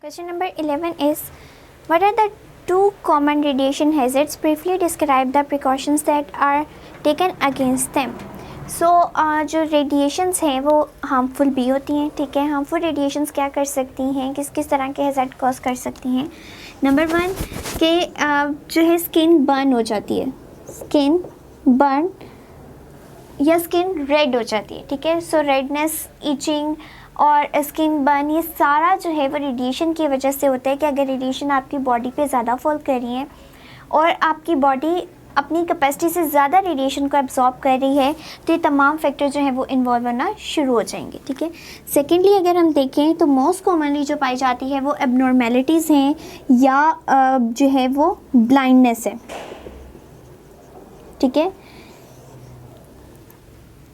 Question number 11 is, what are the two common radiation hazards? Briefly describe the precautions that are taken against them. So जो radiations हैं वो harmful भी होती हैं, ठीक है. हार्मफुल रेडिएशंस क्या कर सकती हैं, किस किस तरह के हैज़ार्ड कॉज कर सकती हैं. नंबर 1 के जो है स्किन बर्न हो जाती है, स्किन बर्न या स्किन रेड हो जाती है, ठीक है. सो रेडनेस, इचिंग और स्किन बर्न, ये सारा जो है वो रेडिएशन की वजह से होता है कि अगर रेडिएशन आपकी बॉडी पे ज़्यादा फॉल कर रही है और आपकी बॉडी अपनी कैपेसिटी से ज़्यादा रेडिएशन को एब्जॉर्ब कर रही है तो ये तमाम फैक्टर जो है वो इन्वॉल्व होना शुरू हो जाएंगे, ठीक है. सेकेंडली अगर हम देखें तो मोस्ट कॉमनली जो पाई जाती है वो एबनॉर्मेलिटीज़ हैं या जो है वो ब्लाइंडनेस है, ठीक है.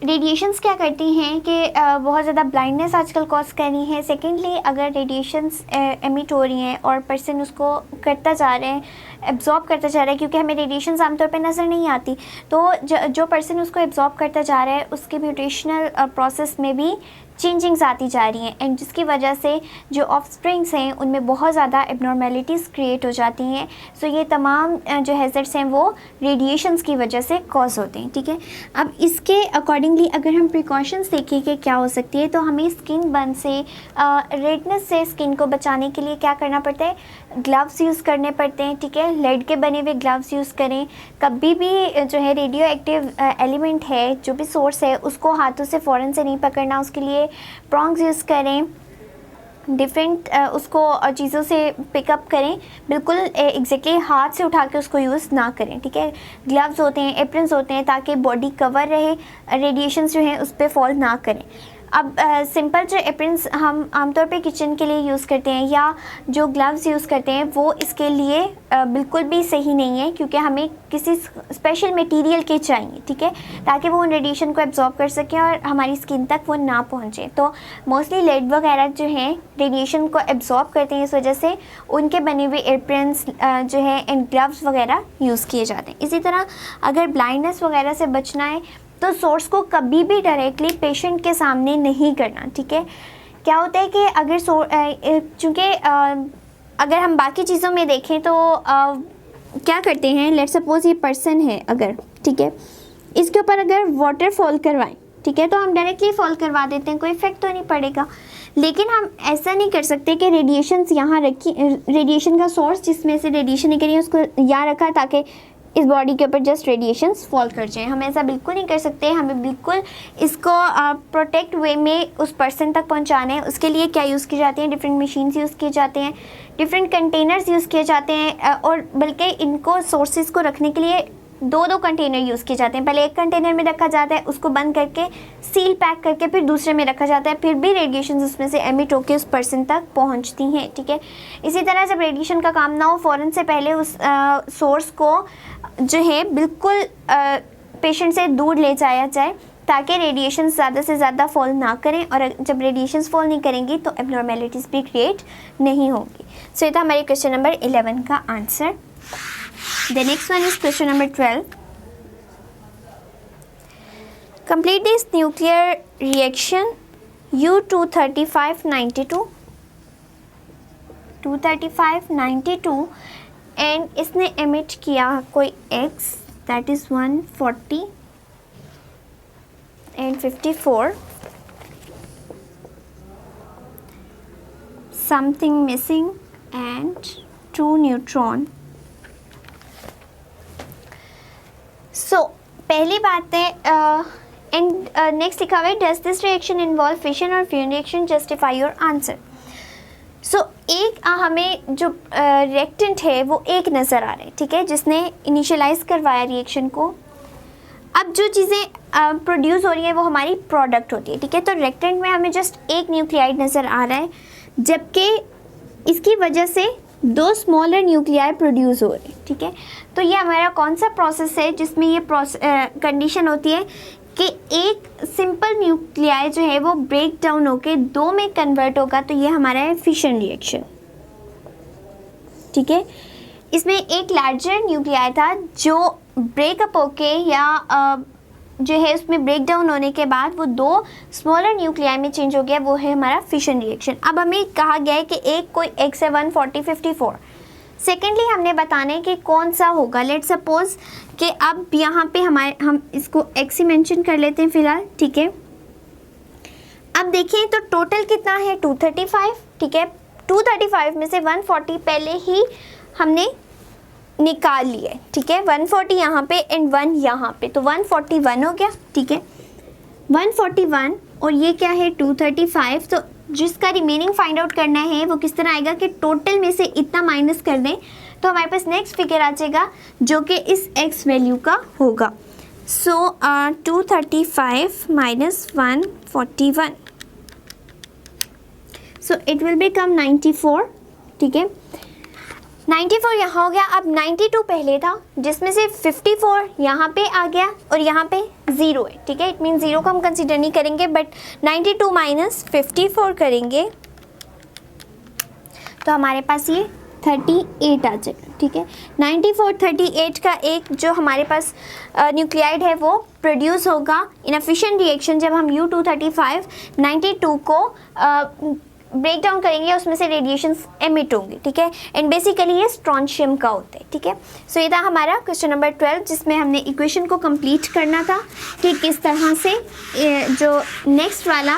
रेडिएशंस क्या करती हैं कि बहुत ज़्यादा ब्लाइंडनेस आजकल कॉज कर रही हैं. सेकेंडली अगर रेडिएशंस एमिट हो रही हैं और पर्सन उसको करता जा रहे हैं, एब्जॉर्ब करता जा रहा है, क्योंकि हमें रेडिएशंस आमतौर पे नज़र नहीं आती, तो जो पर्सन उसको एब्जॉर्ब करता जा रहा है उसके म्यूटेशनल प्रोसेस में भी चेंजिंग्स आती जा रही हैं एंड जिसकी वजह से जो ऑफस्प्रिंग्स हैं उनमें बहुत ज़्यादा एबनॉर्मेलिटीज़ क्रिएट हो जाती हैं. सो ये तमाम जो हैज़र्ड्स हैं वो रेडिएशंस की वजह से कॉज होते हैं, ठीक है. अब इसके अकॉर्डिंगली अगर हम प्रिकॉशंस देखें कि क्या हो सकती है, तो हमें स्किन बर्न से, रेडनेस से स्किन को बचाने के लिए क्या करना पड़ता है, ग्लव्स यूज़ करने पड़ते हैं, ठीक है. लेड के बने हुए ग्लव्स यूज़ करें. कभी भी जो है रेडियो एक्टिव एलिमेंट है, जो भी सोर्स है, उसको हाथों से फ़ौरन से नहीं पकड़ना, उसके लिए प्रॉन्ग्स यूज़ करें, डिफरेंट उसको चीज़ों से पिकअप करें, बिल्कुल एग्जैक्टली हाथ से उठा के उसको यूज़ ना करें, ठीक है. ग्लव्स होते हैं, एप्रन्स होते हैं ताकि बॉडी कवर रहे, रेडिएशंस जो हैं उस पर फॉल ना करें. अब सिंपल जो एप्रन्स हम आमतौर पे किचन के लिए यूज़ करते हैं या जो ग्लव्स यूज़ करते हैं वो इसके लिए बिल्कुल भी सही नहीं है, क्योंकि हमें किसी स्पेशल मटेरियल के चाहिए, ठीक है, ताकि वो उन रेडिएशन को एब्जॉर्ब कर सकें और हमारी स्किन तक वो ना पहुँचे. तो मोस्टली लेड वगैरह जो हैं रेडिएशन को एब्जॉर्ब करते हैं, इस वजह से उनके बने हुए एप्रन्स जो है एंड ग्लव्स वगैरह यूज़ किए जाते हैं. इसी तरह अगर ब्लाइंडनेस वगैरह से बचना है तो सोर्स को कभी भी डायरेक्टली पेशेंट के सामने नहीं करना, ठीक है. क्या होता है कि अगर चूँकि अगर हम बाकी चीज़ों में देखें तो क्या करते हैं, लेट्स सपोज ये पर्सन है अगर, ठीक है, इसके ऊपर अगर वाटर फॉल करवाएं, ठीक है, तो हम डायरेक्टली फॉल करवा देते हैं, कोई इफेक्ट तो नहीं पड़ेगा. लेकिन हम ऐसा नहीं कर सकते कि रेडिएशंस यहाँ रखी, रेडिएशन का सोर्स जिसमें से रेडिएशन निकली है उसको यहाँ रखा ताकि इस बॉडी के ऊपर जस्ट रेडिएशंस फॉल कर जाएं. हम ऐसा बिल्कुल नहीं कर सकते. हमें बिल्कुल इसको प्रोटेक्ट वे में उस पर्सन तक पहुंचाना है. उसके लिए क्या यूज़ की जाती हैं, डिफरेंट मशीन्स यूज़ किए जाते हैं, डिफरेंट कंटेनर्स यूज़ किए जाते हैं और बल्कि इनको सोर्सेज को रखने के लिए दो कंटेनर यूज़ किए जाते हैं. पहले एक कंटेनर में रखा जाता है, उसको बंद करके सील पैक करके फिर दूसरे में रखा जाता है, फिर भी रेडिएशन उसमें से एमिट होकर उस पर्सन तक पहुंचती हैं, ठीक है. इसी तरह जब रेडिएशन का काम ना हो, फ़ौरन से पहले उस सोर्स को जो है बिल्कुल पेशेंट से दूर ले जाया जाए ताकि रेडिएशन ज़्यादा से ज़्यादा फॉल ना करें, और जब रेडिएशंस फॉल नहीं करेंगी तो एबनॉर्मेलिटीज़ भी क्रिएट नहीं होगी. सो ये था हमारे क्वेश्चन नंबर 11 का answer. The next one is question number 12. Complete this nuclear reaction U-235-92 235-92 and इसने emit किया कोई X, that is 140 and 54. Something missing and 2 neutron. सो पहली बात है एंड नेक्स्ट लिखा हुआ है, does this reaction involve fission और fusion reaction, justify your answer. So एक हमें जो रिएक्टेंट है वो एक नज़र आ रहा है, ठीक है, जिसने इनिशियलाइज करवाया रिएक्शन को. अब जो चीज़ें प्रोड्यूस हो रही हैं वो हमारी प्रोडक्ट होती है, ठीक है. तो रिएक्टेंट में हमें जस्ट एक न्यूक्लियाइड नज़र आ रहा है, जबकि इसकी वजह से 2 स्मॉलर न्यूक्लियाई प्रोड्यूस हो रहे हैं, ठीक है. तो ये हमारा कौन सा प्रोसेस है जिसमें ये कंडीशन होती है कि एक सिंपल न्यूक्लियाई जो है वो ब्रेक डाउन होकर 2 में कन्वर्ट होगा, तो ये हमारा है फिशन रिएक्शन, ठीक है. इसमें एक लार्जर न्यूक्लियाई था जो ब्रेकअप होके या जो है उसमें ब्रेक डाउन होने के बाद वो 2 स्मॉलर न्यूक्लियाई में चेंज हो गया, वो है हमारा फिशन रिएक्शन। अब हमें कहा गया है कि एक कोई एक्स है 140 54। सेकेंडली हमने बताना है कि कौन सा होगा। लेट सपोज कि अब यहाँ पे हम इसको एक्स ही मेंशन कर लेते हैं फ़िलहाल, ठीक है। अब देखिए तो टोटल कितना है 235, ठीक है। 235 में से 140 पहले ही हमने निकाल लिया, ठीक है। 140 यहाँ पे एंड 1 यहाँ पे, तो 141 हो गया, ठीक है। 141 और ये क्या है 235, तो जिसका रिमेनिंग फाइंड आउट करना है वो किस तरह आएगा कि टोटल में से इतना माइनस कर दें तो हमारे पास नेक्स्ट फिगर आ जाएगा जो कि इस x वैल्यू का होगा। सो 235 minus 141, so it will become 94, ठीक है। 94 यहाँ हो गया। अब 92 पहले था जिसमें से 54 यहाँ पे आ गया और यहाँ पे 0 है, ठीक है। इट मीन 0 को हम कंसीडर नहीं करेंगे, बट 92 माइनस 54 करेंगे तो हमारे पास ये 38 आ जाएगा, ठीक है। 94 38 का एक जो हमारे पास न्यूक्लियाइड है वो प्रोड्यूस होगा इन अ फिशन रिएक्शन जब हम U235 92 को ब्रेक डाउन करेंगे, उसमें से रेडिएशंस एमिट होंगे, ठीक है। एंड बेसिकली ये स्ट्रॉन्शियम का होता है, ठीक है। सो ये था हमारा क्वेश्चन नंबर 12 जिसमें हमने इक्वेशन को कंप्लीट करना था कि किस तरह से जो नेक्स्ट वाला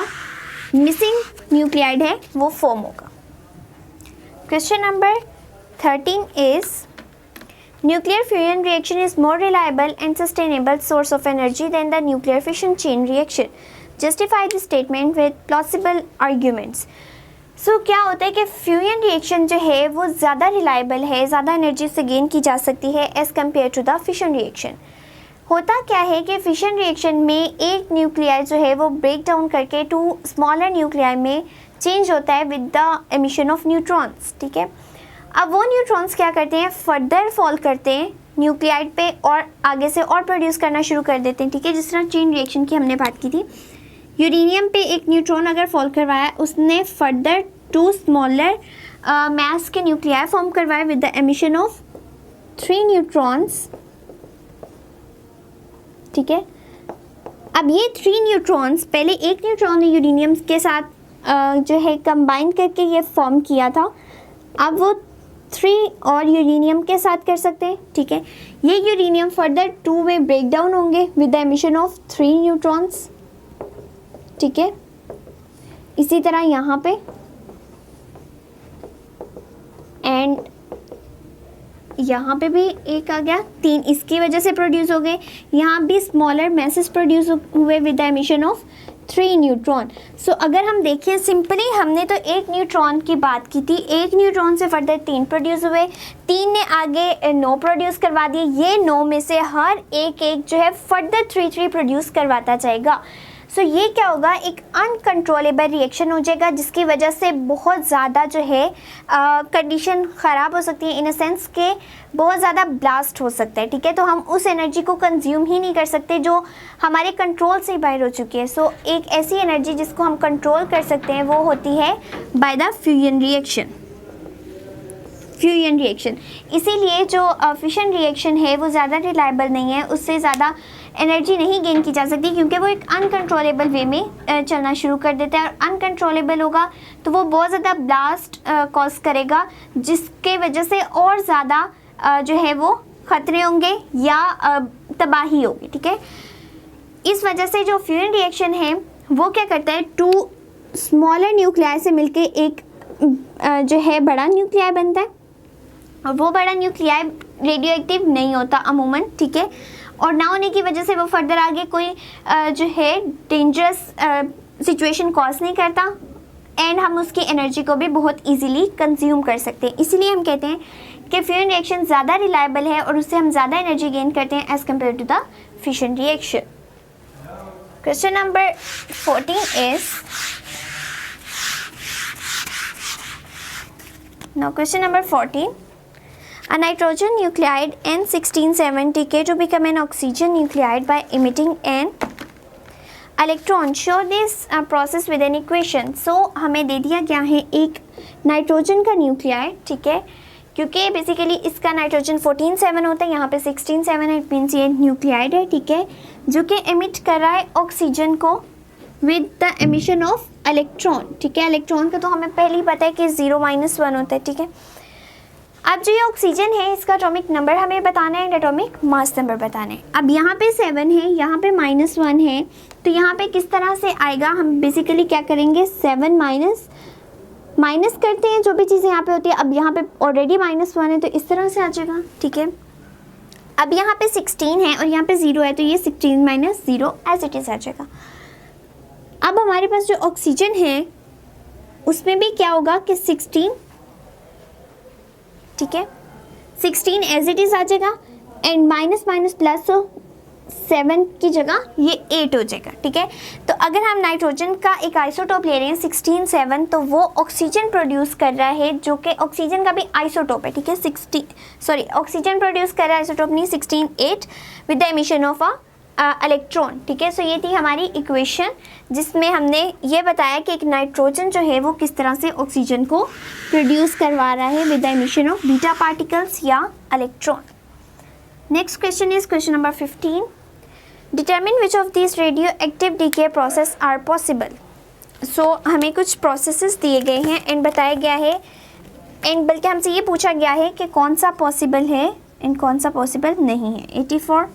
मिसिंग न्यूक्लियाइड है वो फॉर्म होगा। Question number 13 is nuclear fusion reaction is more reliable and sustainable source of energy than the nuclear fission chain reaction. Justify the statement with plausible arguments. So क्या होता है कि fusion reaction जो है वो ज़्यादा रिलायबल है, ज़्यादा एनर्जी से गेन की जा सकती है as compare to the fission reaction. होता क्या है कि फिशन रिएक्शन में एक न्यूक्लियाई जो है वो ब्रेक डाउन करके 2 स्मॉलर न्यूक्लियाई में चेंज होता है with the emission of neutrons, ठीक है। अब वो न्यूट्रॉन्स क्या करते हैं, फर्दर फॉल करते हैं न्यूक्लियाइड पे और आगे से और प्रोड्यूस करना शुरू कर देते हैं, ठीक है। जिस तरह चेन रिएक्शन की हमने बात की थी, यूरेनियम पे एक न्यूट्रॉन अगर फॉल करवाया उसने फर्दर 2 स्मॉलर मास के न्यूक्लियाई फॉर्म करवाए with the emission of 3 neutrons, ठीक है। अब ये 3 न्यूट्रॉन्स पहले एक न्यूट्रॉन ने यूरेनियम के साथ जो है कंबाइन करके ये फॉर्म किया था, अब वो 3 और यूरेनियम के साथ कर सकते हैं, ठीक है। ये यूरेनियम फर्दर 2 में ब्रेक डाउन होंगे with the emission of 3 neutrons, ठीक है। इसी तरह यहाँ पे एंड यहाँ पे भी एक आ गया, 3 इसकी वजह से प्रोड्यूस हो गए। यहाँ भी स्मॉलर मैसेज प्रोड्यूस हुए with the emission of 3 neutron. So अगर हम देखें सिंपली हमने तो एक न्यूट्रॉन की बात की थी, एक न्यूट्रॉन से फर्दर 3 प्रोड्यूस हुए, 3 ने आगे 9 प्रोड्यूस करवा दिए। ये 9 में से हर एक जो है फर्दर 3 प्रोड्यूस करवाता जाएगा। सो ये क्या होगा, एक अनकंट्रोलेबल रिएक्शन हो जाएगा जिसकी वजह से बहुत ज़्यादा जो है कंडीशन ख़राब हो सकती है, इन अ सेंस के बहुत ज़्यादा ब्लास्ट हो सकता है, ठीक है। तो हम उस एनर्जी को कंज्यूम ही नहीं कर सकते जो हमारे कंट्रोल से बाहर हो चुकी है। सो एक ऐसी एनर्जी जिसको हम कंट्रोल कर सकते हैं वो होती है by the fusion reaction. Fusion reaction इसीलिए जो फिशन रिएक्शन है वो ज़्यादा रिलायबल नहीं है, उससे ज़्यादा एनर्जी नहीं गेन की जा सकती क्योंकि वो एक अनकंट्रोलेबल वे में चलना शुरू कर देता है, और अनकंट्रोलेबल होगा तो वो बहुत ज़्यादा ब्लास्ट कॉज करेगा जिसके वजह से और ज़्यादा जो है वो ख़तरे होंगे या तबाही होगी, ठीक है। इस वजह से जो फ्यूजन रिएक्शन है वो क्या करता है, 2 स्मॉलर न्यूक्लियाई से मिलके एक जो है बड़ा न्यूक्लियाई बनता है, और वो बड़ा न्यूक्लियाई रेडियो एक्टिव नहीं होता अमूमन, ठीक है। और ना होने की वजह से वो फर्दर आगे कोई जो है डेंजरस सिचुएशन कॉज नहीं करता, एंड हम उसकी एनर्जी को भी बहुत इजीली कंज्यूम कर सकते हैं। इसीलिए हम कहते हैं कि फ्यूजन रिएक्शन ज़्यादा रिलायबल है और उससे हम ज़्यादा एनर्जी गेन करते हैं as compare to the fission reaction. Question number 14 is now question number 14, a nitrogen nuclide N1670K to become an oxygen nuclide by emitting an electron. Show this process with an equation. So हमें दे दिया गया है एक nitrogen का nuclide, ठीक है। क्योंकि basically इसका नाइट्रोजन 14-7 होता है, यहाँ पे 16-7 है, इट मीन्स ये न्यूक्लियाइड है, ठीक है, जो कि एमिट कर रहा है ऑक्सीजन को with the emission of electron, ठीक है। इलेक्ट्रॉन का तो हमें पहले ही पता है कि 0-1 होता है, ठीक है। अब जो ये ऑक्सीजन है इसका एटॉमिक नंबर हमें बताना है एंड एटॉमिक मास नंबर बताना है। अब यहाँ पे 7 है, यहाँ पे -1 है, तो यहाँ पे किस तरह से आएगा, हम बेसिकली क्या करेंगे, 7 माइनस करते हैं जो भी चीज़ें यहाँ पे होती है। अब यहाँ पे ऑलरेडी -1 है तो इस तरह से आ जाएगा, ठीक है। अब यहाँ पे 16 है और यहाँ पे 0 है, तो ये 16 - 0 एज इट इज़ आ जाएगा। अब हमारे पास जो ऑक्सीजन है उसमें भी क्या होगा कि 16, ठीक है, 16 एज इट इज़ आ जाएगा एंड माइनस प्लस 7 की जगह ये 8 हो जाएगा, ठीक है। तो अगर हम नाइट्रोजन का एक आइसोटोप ले रहे हैं 16-7, तो वो ऑक्सीजन प्रोड्यूस कर रहा है जो कि ऑक्सीजन का भी आइसोटोप है, ठीक है। ऑक्सीजन प्रोड्यूस कर रहा है, आइसोटोप नहीं, 16-8 with the emission of electron, ठीक है। सो ये थी हमारी इक्वेशन जिसमें हमने ये बताया कि एक नाइट्रोजन जो है वो किस तरह से ऑक्सीजन को प्रोड्यूस करवा रहा है with the emission of beta particles या electron. Next question is question number 15। Determine which of this radio active decay process are possible. So हमें कुछ प्रोसेसेस दिए गए हैं एंड बताया गया है एंड बल्कि हमसे ये पूछा गया है कि कौन सा पॉसिबल है एंड कौन सा पॉसिबल नहीं है। 84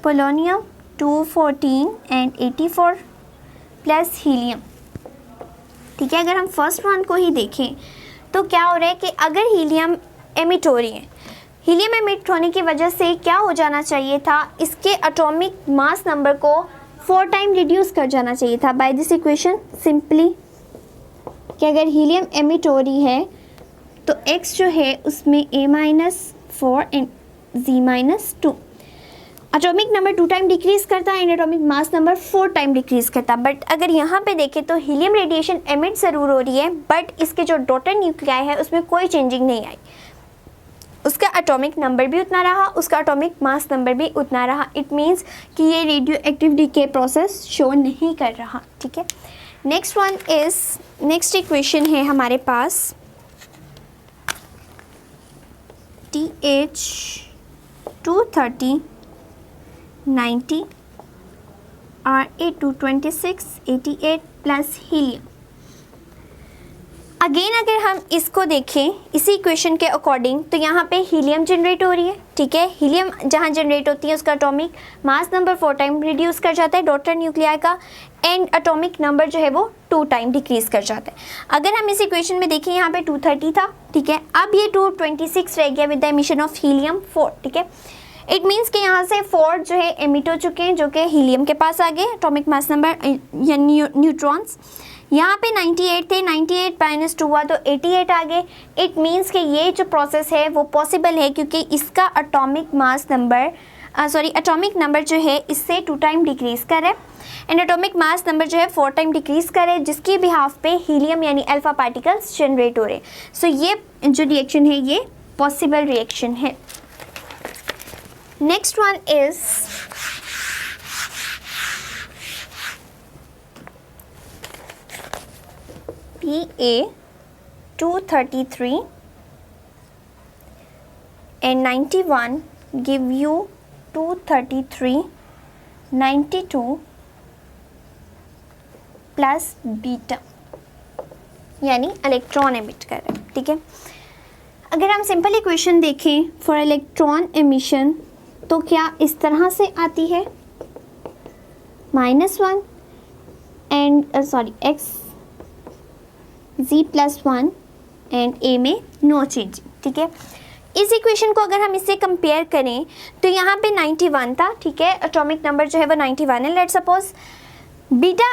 पोलोनियम, 214 एंड 84 प्लस हीलियम, ठीक है। अगर हम फर्स्ट वन को ही देखें तो क्या हो रहा है कि अगर हीलियम एमिट हो रही है, हीलियम एमिट होने की वजह से क्या हो जाना चाहिए था, इसके एटॉमिक मास नंबर को 4 टाइम रिड्यूस कर जाना चाहिए था बाय दिस इक्वेशन सिंपली, कि अगर हीलियम एमिट हो रही है तो x जो है उसमें A-4 and Z-2, atomic number 2 time decrease करता है and atomic mass number 4 time decrease करता है। बट अगर यहाँ पे देखें तो हीलियम रेडिएशन एमिट ज़रूर हो रही है बट इसके जो डॉटर न्यूक्लियाई है उसमें कोई चेंजिंग नहीं आई, उसका एटॉमिक नंबर भी उतना रहा, उसका एटॉमिक मास नंबर भी उतना रहा। इट मीन्स कि ये radio active decay process show नहीं कर रहा, ठीक है। Next one is, next equation है हमारे पास TH230 90 Ra226 88 plus helium. Again अगर हम इसको देखें इसी इक्वेशन के अकॉर्डिंग तो यहाँ पे हीलियम जनरेट हो रही है, ठीक है। हीलियम जहाँ जनरेट होती है उसका atomic mass number 4 time reduce कर जाता है डॉटर न्यूक्लियाई का एंड एटॉमिक नंबर जो है वो 2 टाइम डिक्रीज कर जाता है। अगर हम इस इक्वेशन में देखें यहाँ पे 230 था, ठीक है, अब ये 226 रह गया with the emission of helium 4, ठीक है। इट मीन्स कि यहाँ से 4 जो है एमिट हो चुके हैं जो कि हीलियम के पास आ गए एटॉमिक मास नंबर या न्यूट्रॉन्स। यहाँ पे 98 थे, 98 - 2 हुआ तो 88 आ गए। इट मीन्स कि ये जो प्रोसेस है वो पॉसिबल है क्योंकि इसका atomic mass number atomic number जो है इससे 2 टाइम डिक्रीज़ करे एंड एटॉमिक मास नंबर जो है 4 टाइम डिक्रीज़ करे जिसकी बिहाफ पे हीलियम यानी अल्फा पार्टिकल्स जनरेट हो रहे। सो ये जो रिएक्शन है ये पॉसिबल रिएक्शन है। Next one is Pa233 and 91 give you 233 92 plus beta यानी इलेक्ट्रॉन एमिट कर रहे हैं, ठीक है। अगर हम सिंपल इक्वेशन देखें फॉर इलेक्ट्रॉन एमिशन तो क्या इस तरह से आती है, -1 and x Z+1 and a में नो चेंज, ठीक है। इस इक्वेशन को अगर हम इससे कंपेयर करें तो यहाँ पे 91 था, ठीक है, एटॉमिक नंबर जो है वो 91 है। लेट्स सपोज बीटा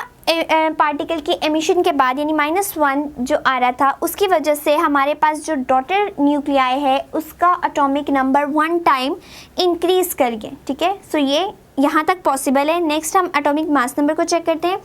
पार्टिकल की एमिशन के बाद यानी -1 जो आ रहा था उसकी वजह से हमारे पास जो डॉटर न्यूक्लियाई है उसका एटॉमिक नंबर 1 टाइम इंक्रीज़ कर गए, ठीक है। सो ये यहाँ तक पॉसिबल है। नेक्स्ट हम एटॉमिक मास नंबर को चेक करते हैं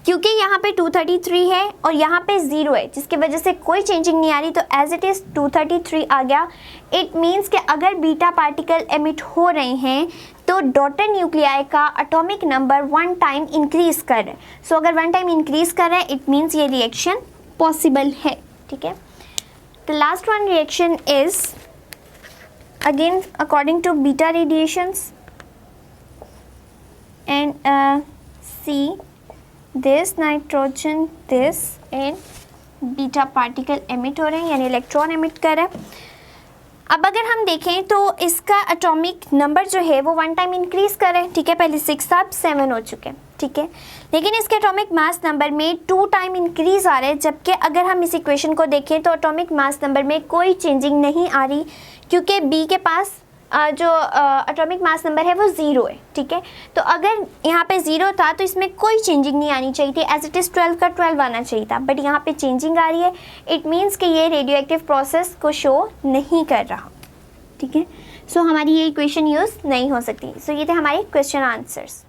क्योंकि यहाँ पे 233 है और यहाँ पे 0 है जिसकी वजह से कोई चेंजिंग नहीं आ रही तो एज इट इज़ 233 आ गया। इट मीन्स कि अगर बीटा पार्टिकल एमिट हो रहे हैं तो डॉटर न्यूक्लियाई का एटॉमिक नंबर 1 टाइम इंक्रीज़ कर रहा है। सो अगर 1 टाइम इंक्रीज़ कर रहा है इट मीन्स ये रिएक्शन पॉसिबल है, ठीक है। The last one reaction is again according to beta radiations, and see this nitrogen this and beta particle emit हो रहे हैं यानी इलेक्ट्रॉन एमिट कर रहे हैं। अब अगर हम देखें तो इसका एटॉमिक नंबर जो है वो 1 टाइम इंक्रीज़ कर रहे हैं, ठीक है, पहले 6 था अब 7 हो चुके हैं, ठीक है, लेकिन इसके एटॉमिक मास नंबर में 2 टाइम इंक्रीज़ आ रहे हैं, जबकि अगर हम इस इक्वेशन को देखें तो एटॉमिक मास नंबर में कोई चेंजिंग नहीं आ रही, क्योंकि बी के पास जो एटॉमिक मास नंबर है वो 0 है, ठीक है। तो अगर यहाँ पे 0 था तो इसमें कोई चेंजिंग नहीं आनी चाहिए थी, एज इट इज़ 12 का 12 आना चाहिए था, बट यहाँ पे चेंजिंग आ रही है। इट मीन्स कि ये रेडियो एक्टिव प्रोसेस को शो नहीं कर रहा, ठीक है। सो हमारी ये इक्वेशन यूज़ नहीं हो सकती। सो ये थे हमारे क्वेश्चन आंसर्स।